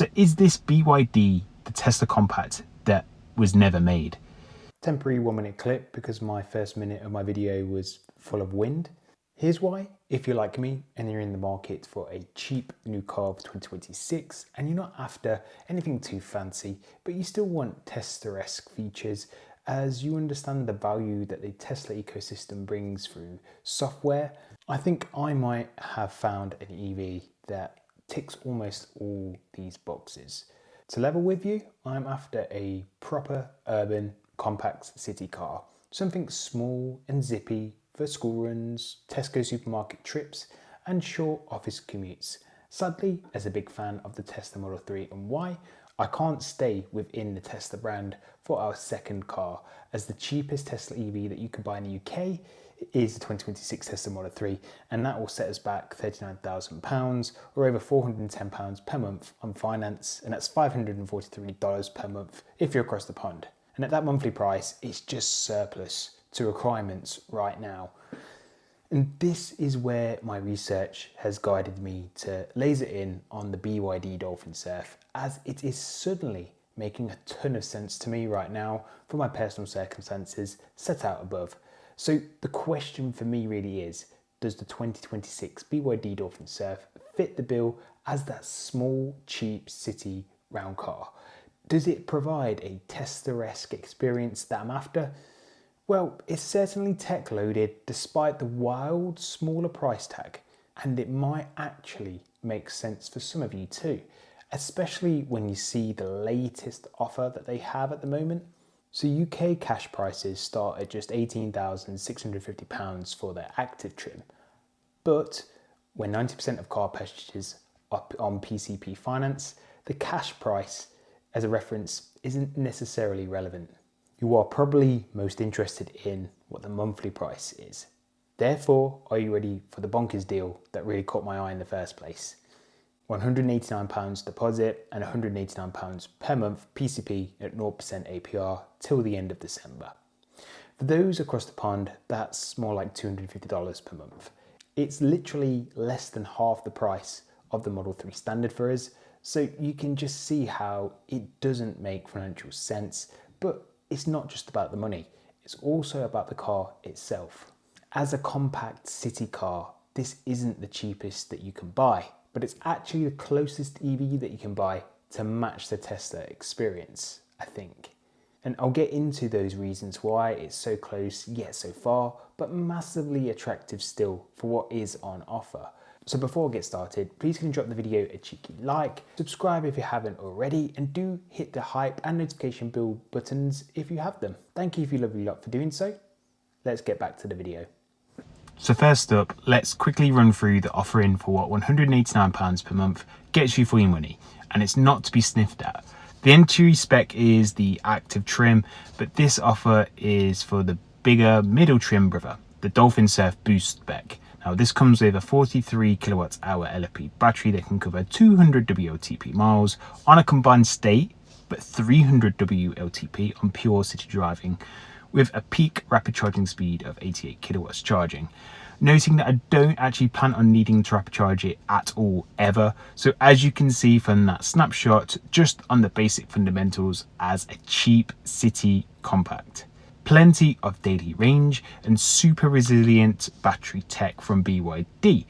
So is this BYD the Tesla compact that was never made? Temporary 1-minute clip because my first minute of my video was full of wind. Here's why. If you're like me and you're in the market for a cheap new car for 2026 and you're not after anything too fancy, but you still want Tesla-esque features, as you understand the value that the Tesla ecosystem brings through software, I think I might have found an EV that ticks almost all these boxes. To level with you, I'm after a proper urban compact city car. Something small and zippy for school runs, Tesco supermarket trips and short office commutes. Sadly, as a big fan of the Tesla Model 3 and Y, I can't stay within the Tesla brand for our second car, as the cheapest Tesla EV that you can buy in the UK is the 2026 Tesla Model 3, and that will set us back £39,000 or over £410 per month on finance, and that's $543 per month if you're across the pond. And at that monthly price, it's just surplus to requirements right now. And this is where my research has guided me to laser in on the BYD Dolphin Surf, as it is suddenly making a ton of sense to me right now for my personal circumstances set out above. So the question for me really is, does the 2026 BYD Dolphin Surf fit the bill as that small, cheap city round car? Does it provide a Tesla-esque experience that I'm after? Well, it's certainly tech-loaded despite the wild, smaller price tag, and it might actually make sense for some of you too, especially when you see the latest offer that they have at the moment. So UK cash prices start at just £18,650 for their active trim, but when 90% of car purchases are on PCP finance, the cash price as a reference isn't necessarily relevant. You are probably most interested in what the monthly price is. Therefore, are you ready for the bonkers deal that really caught my eye in the first place? £189 deposit and £189 per month PCP at 0% APR till the end of December. For those across the pond, that's more like $250 per month. It's literally less than half the price of the Model 3 standard for us, so you can just see how it doesn't make financial sense, but it's not just about the money, it's also about the car itself. As a compact city car, this isn't the cheapest that you can buy, but it's actually the closest EV that you can buy to match the Tesla experience, I think. And I'll get into those reasons why it's so close yet so far, but massively attractive still for what is on offer. So before I get started, please can you drop the video a cheeky like, subscribe if you haven't already, and do hit the hype and notification bell buttons if you have them. Thank you, if you lovely lot, for doing so. Let's get back to the video. So first up, let's quickly run through the offering for what £189 per month gets you for your money, and it's not to be sniffed at. The entry spec is the active trim, but this offer is for the bigger middle trim brother, the Dolphin Surf Boost spec. Now this comes with a 43 kilowatt hour LFP battery that can cover 200 WLTP miles on a combined state, but 300 WLTP on pure city driving, with a peak rapid charging speed of 88 kilowatts charging. Noting that I don't actually plan on needing to rapid charge it at all ever. So as you can see from that snapshot, just on the basic fundamentals as a cheap city compact. Plenty of daily range and super resilient battery tech from BYD.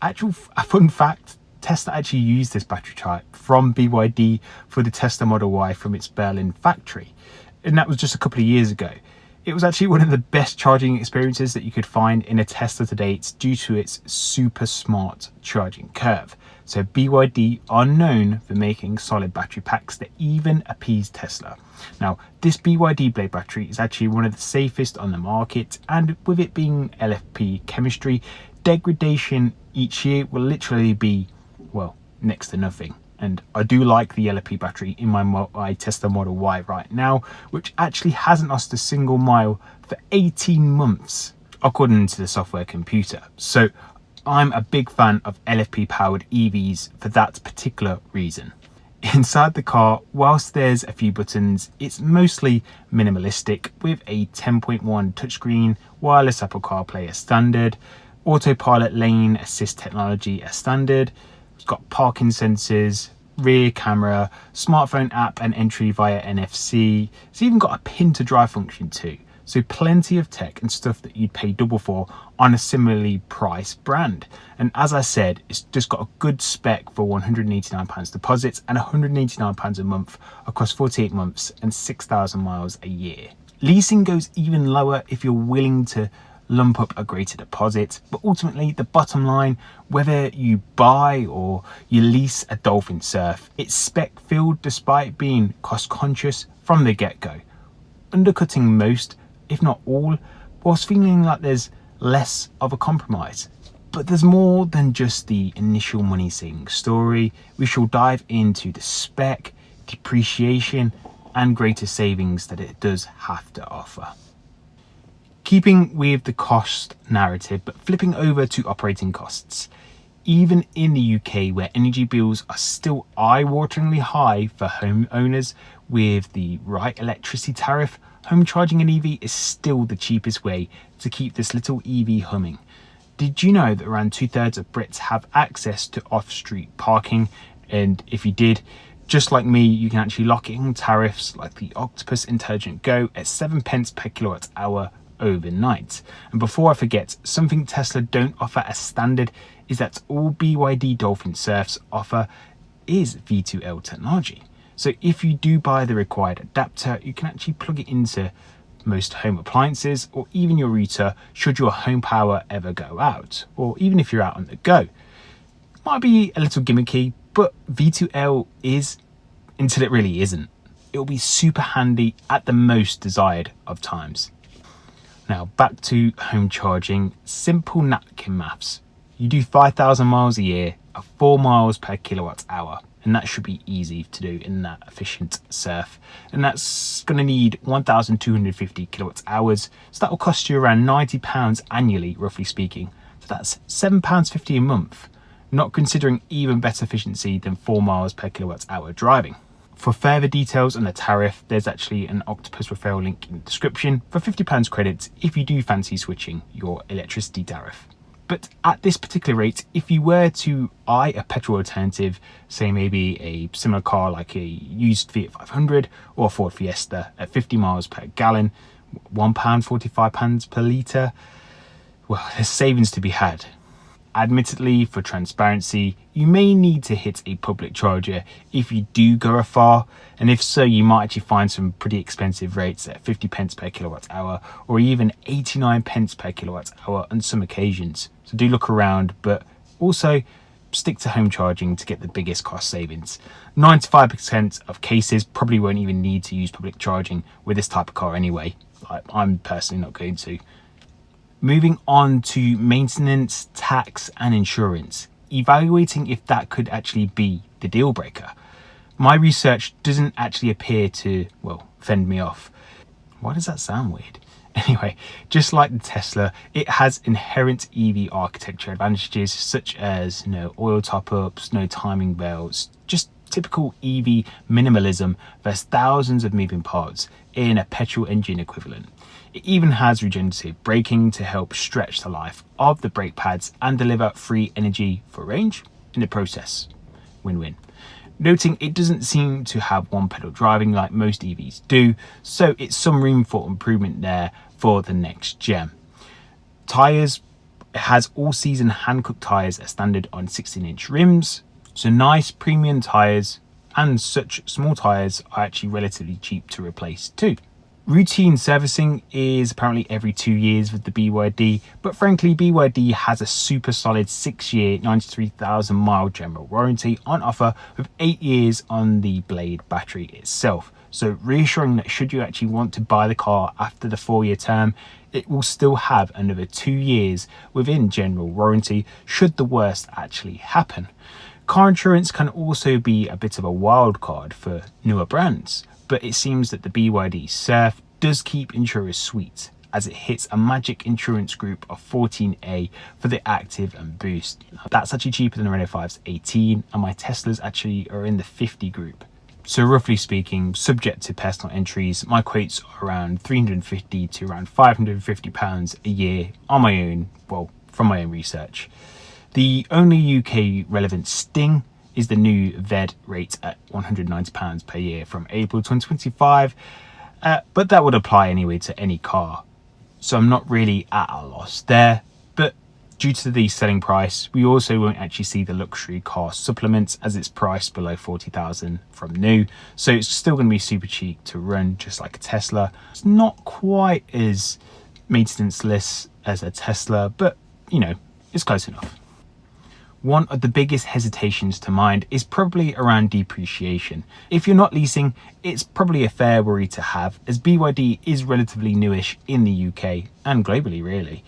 A fun fact, Tesla actually used this battery type from BYD for the Tesla Model Y from its Berlin factory. And that was just a couple of years ago. It was actually one of the best charging experiences that you could find in a Tesla to date due to its super smart charging curve. So BYD are known for making solid battery packs that even appease Tesla. Now, this BYD Blade battery is actually one of the safest on the market, and with it being LFP chemistry, degradation each year will literally be, well, next to nothing. And I do like the LFP battery in my Tesla Model Y right now, which actually hasn't lost a single mile for 18 months, according to the software computer. So I'm a big fan of LFP powered EVs for that particular reason. Inside the car, whilst there's a few buttons, it's mostly minimalistic, with a 10.1 touchscreen, wireless Apple CarPlay as standard, autopilot lane assist technology as standard. It's got parking sensors, rear camera, smartphone app and entry via NFC. It's even got a pin to drive function too. So plenty of tech and stuff that you'd pay double for on a similarly priced brand. And as I said, it's just got a good spec for £189 deposits and £189 a month across 48 months and 6,000 miles a year. Leasing goes even lower if you're willing to lump up a greater deposit, but ultimately the bottom line, whether you buy or you lease a Dolphin Surf, it's spec filled despite being cost conscious from the get-go, undercutting most, if not all, whilst feeling like there's less of a compromise. But there's more than just the initial money saving story. We shall dive into the spec, depreciation and greater savings that it does have to offer. Keeping with the cost narrative, but flipping over to operating costs. Even in the UK, where energy bills are still eye-wateringly high for homeowners, with the right electricity tariff, home charging an EV is still the cheapest way to keep this little EV humming. Did you know that around 2/3 of Brits have access to off-street parking? And if you did, just like me, you can actually lock in tariffs like the Octopus Intelligent Go at 7 pence per kilowatt hour overnight. And before I forget, something Tesla don't offer as standard is that all BYD Dolphin Surfs offer is V2L technology. So if you do buy the required adapter, you can actually plug it into most home appliances or even your router should your home power ever go out, or even if you're out on the go. Might be a little gimmicky, but V2L is until it really isn't. It'll be super handy at the most desired of times. Now back to home charging, simple napkin maths. You do 5,000 miles a year at 4 miles per kilowatt hour, and that should be easy to do in that efficient surf. And that's going to need 1,250 kilowatt hours, so that will cost you around £90 annually, roughly speaking. So that's £7.50 a month, not considering even better efficiency than 4 miles per kilowatt hour driving. For further details on the tariff, there's actually an Octopus referral link in the description for £50 credits if you do fancy switching your electricity tariff. But at this particular rate, if you were to eye a petrol alternative, say maybe a similar car like a used Fiat 500 or a Ford Fiesta at 50 miles per gallon, £1.45 per litre, well, there's savings to be had. Admittedly, for transparency, you may need to hit a public charger if you do go afar, and if so, you might actually find some pretty expensive rates at 50 pence per kilowatt hour or even 89 pence per kilowatt hour on some occasions. So do look around, but also stick to home charging to get the biggest cost savings. 95% of cases probably won't even need to use public charging with this type of car anyway. I'm personally not going to. Moving on to maintenance, tax and insurance, evaluating if that could actually be the deal breaker. My research doesn't actually appear to, well, fend me off. Why does that sound weird? Anyway, just like the Tesla, it has inherent EV architecture advantages such as no oil top-ups, no timing belts, just typical EV minimalism versus thousands of moving parts in a petrol engine equivalent. It even has regenerative braking to help stretch the life of the brake pads and deliver free energy for range in the process. Win-win. Noting it doesn't seem to have one pedal driving like most EVs do, so it's some room for improvement there for the next gen. Tyres, it has all-season hand-cut tyres as standard on 16-inch rims, so nice premium tyres, and such small tyres are actually relatively cheap to replace too. Routine servicing is apparently every 2 years with the BYD, but frankly BYD has a super solid 6-year 93,000 mile general warranty on offer with 8 years on the Blade battery itself. So reassuring that should you actually want to buy the car after the 4-year term, it will still have another 2 years within general warranty should the worst actually happen. Car insurance can also be a bit of a wild card for newer brands, but it seems that the BYD Surf does keep insurers sweet as it hits a magic insurance group of 14A for the active and boost. That's actually cheaper than the Renault 5's 18, and my Teslas actually are in the 50 group. So roughly speaking, subject to personal entries, my quotes are around £350 to around £550 a year on my own, well, from my own research. The only UK relevant sting is the new VED rate at £190 per year from April 2025, but that would apply anyway to any car. So I'm not really at a loss there, but due to the selling price, we also won't actually see the luxury car supplements as it's priced below 40,000 from new. So it's still going to be super cheap to run, just like a Tesla. It's not quite as maintenance-less as a Tesla, but you know, it's close enough. One of the biggest hesitations to mind is probably around depreciation. If you're not leasing, it's probably a fair worry to have, as BYD is relatively newish in the UK and globally really.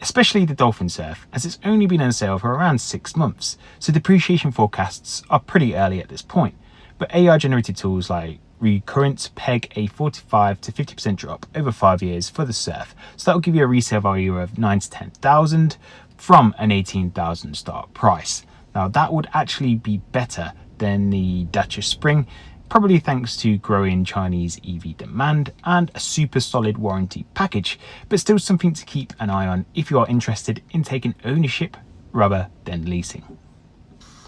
Especially the Dolphin Surf, as it's only been on sale for around 6 months, so depreciation forecasts are pretty early at this point. But AI generated tools like Recurrent peg a 45 to 50% drop over 5 years for the Surf, so that will give you a resale value of 9 to 10,000 from an 18,000 start price. Now that would actually be better than the Dacia Spring, probably thanks to growing Chinese EV demand and a super solid warranty package, but still something to keep an eye on if you are interested in taking ownership rather than leasing.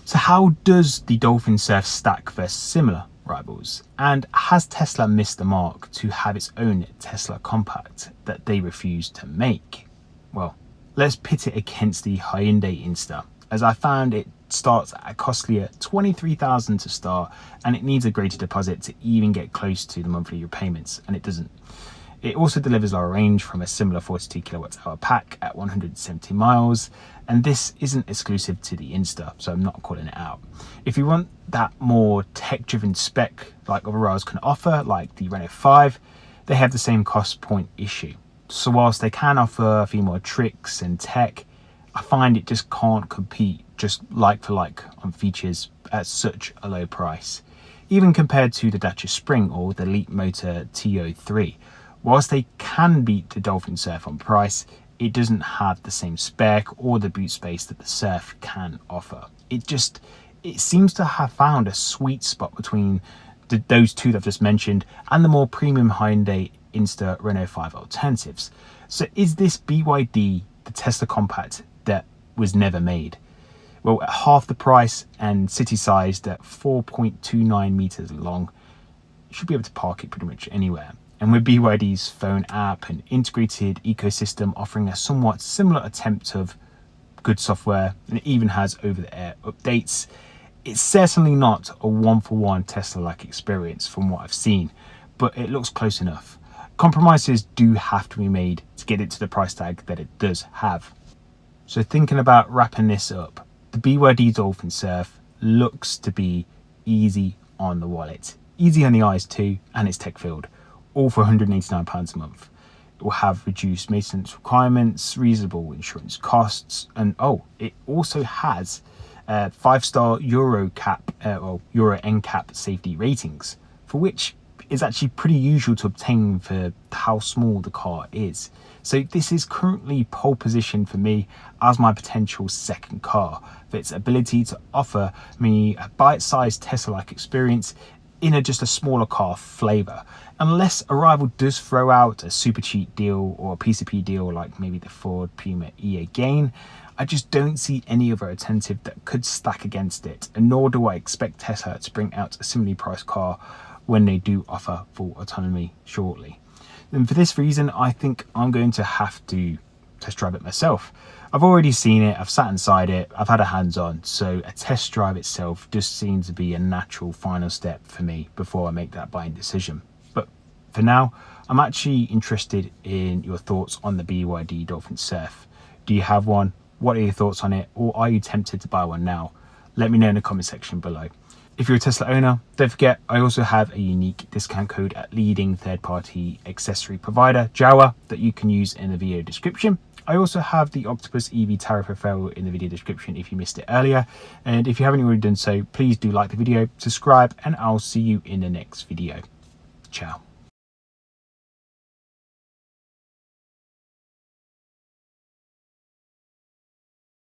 So how does the Dolphin Surf stack versus similar rivals? And has Tesla missed the mark to have its own Tesla Compact that they refuse to make? Well, let's pit it against the Hyundai Insta, as I found it starts at a costlier 23,000 to start, and it needs a greater deposit to even get close to the monthly repayments, and it doesn't. It also delivers lower range from a similar 42 kilowatt hour pack at 170 miles, and this isn't exclusive to the Insta, so I'm not calling it out. If you want that more tech-driven spec like other rivals can offer, like the Renault 5, they have the same cost point issue. So whilst they can offer a few more tricks and tech, I find it just can't compete just like for like on features at such a low price. Even compared to the Dacia Spring or the Leap Motor TO3, whilst they can beat the Dolphin Surf on price, it doesn't have the same spec or the boot space that the Surf can offer. It seems to have found a sweet spot between those two that I've just mentioned and the more premium Hyundai Insta Renault 5 alternatives. So is this BYD the Tesla Compact that was never made? Well, at half the price and city sized at 4.29 meters long, you should be able to park it pretty much anywhere. And with BYD's phone app and integrated ecosystem offering a somewhat similar attempt of good software, and it even has over-the-air updates, it's certainly not a one-for-one Tesla-like experience from what I've seen, but it looks close enough. Compromises do have to be made to get it to the price tag that it does have. So thinking about wrapping this up, the BYD Dolphin Surf looks to be easy on the wallet, easy on the eyes too, and it's tech filled, all for £189 a month. It will have reduced maintenance requirements, reasonable insurance costs, and it also has 5-star Euro NCAP safety ratings, for which is actually pretty usual to obtain for how small the car is. So this is currently pole position for me as my potential second car, for its ability to offer me a bite-sized Tesla-like experience in just a smaller car flavour. Unless a rival does throw out a super cheap deal or a PCP deal like maybe the Ford Puma E again, I just don't see any other alternative that could stack against it, and nor do I expect Tesla to bring out a similarly priced car when they do offer full autonomy shortly. And for this reason, I think I'm going to have to test drive it myself. I've already seen it, I've sat inside it, I've had a hands-on, so a test drive itself just seems to be a natural final step for me before I make that buying decision. But for now, I'm actually interested in your thoughts on the BYD Dolphin Surf. Do you have one? What are your thoughts on it? Or are you tempted to buy one now? Let me know in the comment section below. If you're a Tesla owner, don't forget I also have a unique discount code at leading third-party accessory provider, Jawa, that you can use in the video description. I also have the Octopus EV tariff referral in the video description if you missed it earlier. And if you haven't already done so, please do like the video, subscribe, and I'll see you in the next video. Ciao.